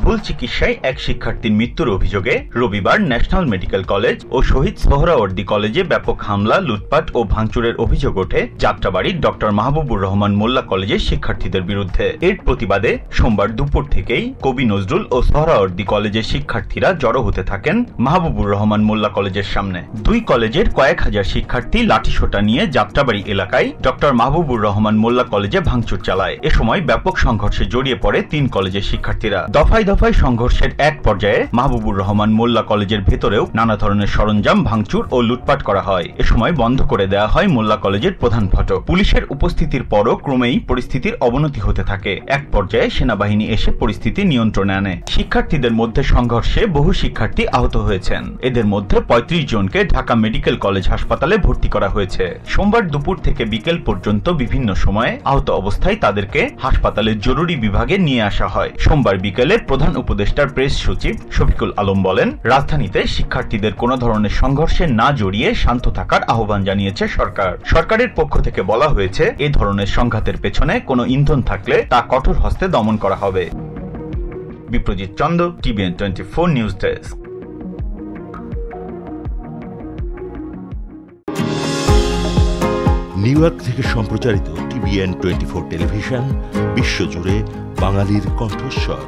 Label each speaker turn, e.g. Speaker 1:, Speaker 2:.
Speaker 1: ভুল চিকিৎসায় এক শিক্ষার্থীর মৃত্যুর অভিযোগে রবিবার ন্যাশনাল মেডিকেল কলেজ ও শহীদ সোহরাওয়ার্দী কলেজে ব্যাপক হামলা, লুটপাট ও ভাঙচুরের অভিযোগ ওঠে যাত্রাবাড়ির ডক্টর মাহবুবুর রহমান মোল্লা কলেজের শিক্ষার্থীদের বিরুদ্ধে। এর প্রতিবাদে সোমবার দুপুর থেকেই কবি নজরুল ও সোহরাওয়ার্দী কলেজের শিক্ষার্থীরা জড়ো হতে থাকেন মাহবুবুর রহমান মোল্লা কলেজের সামনে। দুই কলেজের কয়েক হাজার শিক্ষার্থী লাঠিসোঁটা নিয়ে যাত্রাবাড়ি এলাকায় ডক্টর মাহবুবুর রহমান মোল্লা কলেজে ভাঙচুর চালায়। এ সময় ব্যাপক সংঘর্ষে জড়িয়ে পড়ে তিন কলেজের শিক্ষার্থীরা। দফায় দফায় সংঘর্ষের এক পর্যায়ে মাহবুবুর রহমান মোল্লা কলেজের ভেতরেও নানা ধরনের সরঞ্জাম ভাঙচুর ও লুটপাট করা হয়। এ সময় বন্ধ করে দেওয়া হয় মোল্লা কলেজের প্রধান ফটক। পুলিশের উপস্থিতির পরও ক্রমেই পরিস্থিতির অবনতি হতে থাকে। এক পর্যায়ে সেনাবাহিনী এসে পরিস্থিতি নিয়ন্ত্রণে আনে। শিক্ষার্থীদের মধ্যে সংঘর্ষে বহু শিক্ষার্থী আহত হয়েছেন। এদের মধ্যে ৩৫ জনকে ঢাকা মেডিকেল কলেজ হাসপাতালে ভর্তি করা হয়েছে। সোমবার দুপুর থেকে বিকেল পর্যন্ত বিভিন্ন সময়ে আহত অবস্থায় তাদেরকে হাসপাতালের জরুরি বিভাগে নিয়ে আসা হয়। সোমবার বিকেলে প্রধান উপদেষ্টার প্রেস সচিব শফিকুল আলম বলেন, রাজধানীতে শিক্ষার্থীদের কোনো ধরনের সংঘর্ষে না জড়িয়ে শান্ত থাকার আহ্বান জানিয়েছে সরকার। সরকারের পক্ষ থেকে বলা হয়েছে, এ ধরনের সংঘাতের পেছনে কোনো ইন্ধন থাকলে তা কঠোর হস্তে দমন করা হবে। Biprajit Chanda, TVN 24 news desk.
Speaker 2: New York থেকে সম্প্রচারিত TVN 24 টেলিভিশন বিশ্বজুড়ে বাঙালির কণ্ঠস্বর।